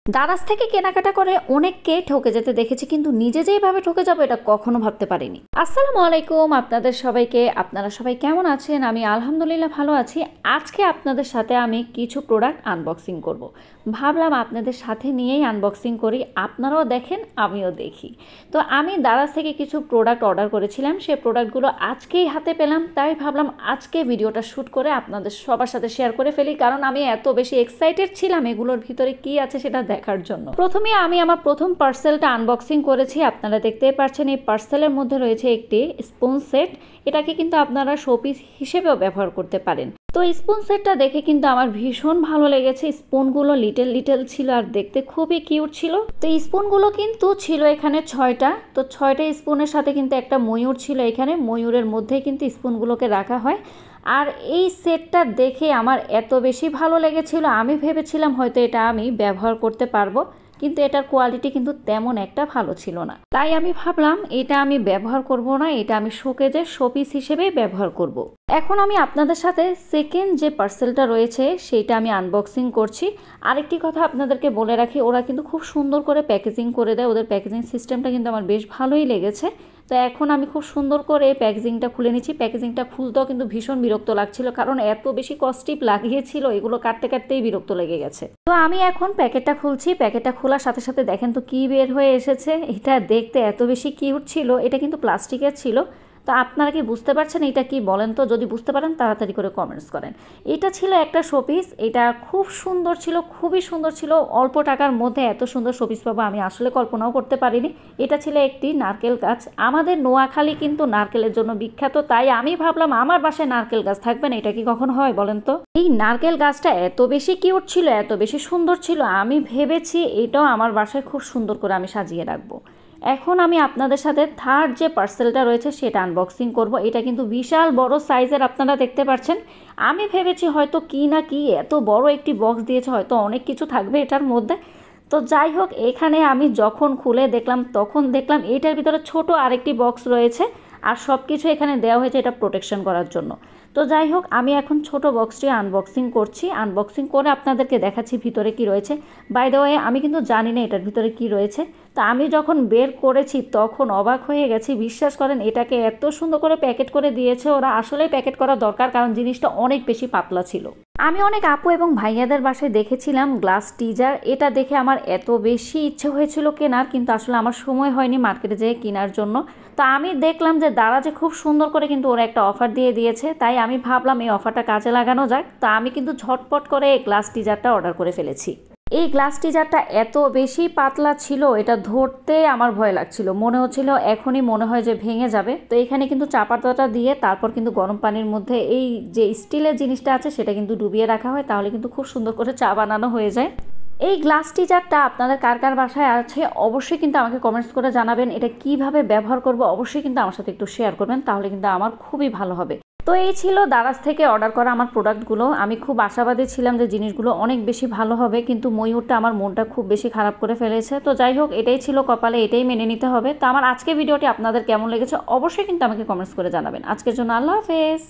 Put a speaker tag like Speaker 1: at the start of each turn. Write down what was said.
Speaker 1: দারাজ থেকে কেনাকাটা করে অনেককে ঠকে যেতে দেখেছি, কিন্তু নিজে যেভাবে ঠকে যাবো এটা কখনো ভাবতে পারিনি। আসসালামু আলাইকুম আপনাদের সবাইকে। আপনারা সবাই কেমন আছেন? আমি আলহামদুলিল্লাহ ভালো আছি। আজকে আপনাদের সাথে আমি কিছু প্রোডাক্ট আনবক্সিং করব। ভাবলাম আপনাদের সাথে নিয়েই আনবক্সিং করি, আপনারাও দেখেন আমিও দেখি। তো আমি দারাজ থেকে কিছু প্রোডাক্ট অর্ডার করেছিলাম, সেই প্রোডাক্টগুলো আজকেই হাতে পেলাম, তাই ভাবলাম আজকে ভিডিওটা শ্যুট করে আপনাদের সবার সাথে শেয়ার করে ফেলি, কারণ আমি এত বেশি এক্সাইটেড ছিলাম এগুলোর ভিতরে কি আছে সেটা দেখার জন্য। প্রথমে আমি আমার প্রথম পার্সেলটা আনবক্সিং করেছি। আপনারা দেখতেই পাচ্ছেন এই পার্সেলের মধ্যে রয়েছে একটি স্পুন সেট। এটাকে কিন্তু আপনারা শোপিস হিসেবেও ব্যবহার করতে পারেন। তো স্পুন সেটটা দেখে কিন্তু আমার ভীষণ ভালো লেগেছে। স্পুনগুলো লিটল লিটল ছিল আর দেখতে খুবই কিউট ছিল। তো স্পুনগুলো কিন্তু ছিল এখানে 6টা। তো 6টা স্পুনের সাথে কিন্তু একটা ময়ূর ছিল এখানে, ময়ূরের মধ্যে কিন্তু স্পুনগুলোকে রাখা হয়। আর এই সেটটা দেখে আমার এত বেশি ভালো লেগেছিল, আমি ভেবেছিলাম হয়তো এটা আমি ব্যবহার করতে পারবো, কিন্তু এটার কোয়ালিটি কিন্তু তেমন একটা ভালো ছিল না। তাই আমি ভাবলাম এটা আমি ব্যবহার করব না, এটা আমি শোকেজের শোপিস হিসেবেই ব্যবহার করব। এখন আমি আপনাদের সাথে সেকেন্ড যে পার্সেলটা রয়েছে সেইটা আমি আনবক্সিং করছি। আরেকটি কথা আপনাদেরকে বলে রাখি, ওরা কিন্তু খুব সুন্দর করে প্যাকেজিং করে দেয়, ওদের প্যাকেজিং সিস্টেমটা কিন্তু আমার বেশ ভালোই লেগেছে। তো এখন আমি খুব সুন্দর করে প্যাকেজিংটা খুলে নিচ্ছি। প্যাকেজিংটা খুলতেও কিন্তু ভীষণ বিরক্ত লাগছিল, কারণ এত বেশি কস্টিপ লাগিয়েছিল, এগুলো কাটতে কাটতেই বিরক্ত লেগে গেছে। তো আমি এখন প্যাকেটটা খুলছি। প্যাকেটটা খোলার সাথে সাথে দেখেন তো কি বের হয়ে এসেছে। এটা দেখতে এত বেশি কিউট ছিল। এটা কিন্তু প্লাস্টিকের ছিল। তো আপনারা কি বুঝতে পারছেন এটা কি বলেন তো? যদি বুঝতে পারেন তাড়াতাড়ি করে কমেন্টস করেন। এটা ছিল একটা শোপিস, এটা খুব সুন্দর ছিল, খুবই সুন্দর ছিল। অল্প টাকার মধ্যে এত সুন্দর শোপিস পাবো আমি আসলে কল্পনাও করতে পারিনি। এটা ছিল একটি নারকেল গাছ। আমাদের নোয়াখালী কিন্তু নারকেলের জন্য বিখ্যাত, তাই আমি ভাবলাম আমার বাসায় নারকেল গাছ থাকবে না, এটা কি কখনো হয় বলেন তো? এই নারকেল গাছটা এত বেশি কিউট ছিল, এত বেশি সুন্দর ছিল, আমি ভেবেছি এটাও আমার বাসায় খুব সুন্দর করে আমি সাজিয়ে রাখবো। এখন আমি আপনাদের সাথে থার্ড যে পার্সেলটা রয়েছে সেটা আনবক্সিং করব। এটা কিন্তু বিশাল বড় সাইজের, আপনারা দেখতে পাচ্ছেন। আমি ভেবেছি হয়তো কি না কি এত বড় একটি বক্স দিয়েছে, হয়তো অনেক কিছু থাকবে এটার মধ্যে। তো যাই হোক, এখানে আমি যখন খুলে দেখলাম তখন দেখলাম এটার ভিতরে ছোট আরেকটি বক্স রয়েছে, আর সব কিছু এখানে দেওয়া হয়েছে এটা প্রোটেকশন করার জন্য। তো যাই হোক, আমি এখন ছোট বক্সটি আনবক্সিং করছি। আনবক্সিং করে আপনাদেরকে দেখাচ্ছি ভিতরে কি রয়েছে। বাই দ্য ওয়ে, আমি কিন্তু জানি না এটার ভিতরে কি রয়েছে। তো আমি যখন বের করেছি তখন অবাক হয়ে গেছি। বিশ্বাস করেন, এটাকে এত সুন্দর করে প্যাকেট করে দিয়েছে ওরা, আসলেই প্যাকেট করা দরকার, কারণ জিনিসটা অনেক বেশি পাতলা ছিল। আমি অনেক আপু এবং ভাইয়াদের বাসায় দেখেছিলাম গ্লাস টিজার। এটা দেখে আমার এত বেশি ইচ্ছে হয়েছিল কেনার, কিন্তু আসলে আমার সময় হয়নি মার্কেটে যেয়ে কেনার জন্য। তো আমি দেখলাম যে দারাজে খুব সুন্দর করে কিন্তু ওরা একটা অফার দিয়ে দিয়েছে, তাই আমি ভাবলাম এই অফারটা কাজে লাগানো যাক। তো আমি কিন্তু ঝটপট করে এই গ্লাস টিজারটা অর্ডার করে ফেলেছি। এই গ্লাস টিজারটা এত বেশি পাতলা ছিল, এটা ধরতে আমার ভয় লাগছিল, মনে হচ্ছিল এখনই মনে হয় যে ভেঙে যাবে। তো এখানে কিন্তু চা পাতাটা দিয়ে তারপর কিন্তু গরম পানির মধ্যে এই যে স্টিলের জিনিসটা আছে সেটা কিন্তু ডুবিয়ে রাখা হয়, তাহলে কিন্তু খুব সুন্দর করে চা বানানো হয়ে যায়। এই গ্লাস টিজারটা আপনাদের কার কার বাসায় আছে অবশ্যই কিন্তু আমাকে কমেন্টস করে জানাবেন। এটা কিভাবে ব্যবহার করব অবশ্যই কিন্তু আমার সাথে একটু শেয়ার করবেন, তাহলে কিন্তু আমার খুবই ভালো হবে। তো এই ছিল দারাজ থেকে অর্ডার করা আমার প্রোডাক্টগুলো। আমি খুব আশাবাদী ছিলাম যে জিনিসগুলো অনেক বেশি ভালো হবে, কিন্তু ময়ূরটা আমার মনটা খুব বেশি খারাপ করে ফেলেছে। তো যাই হোক, এটাই ছিল কপালে, এটাই মেনে নিতে হবে। তো আমার আজকে ভিডিওটি আপনাদের কেমন লেগেছে অবশ্যই কিন্তু আমাকে কমেন্টস করে জানাবেন। আজকের জন্য আল্লাহ হাফেজ।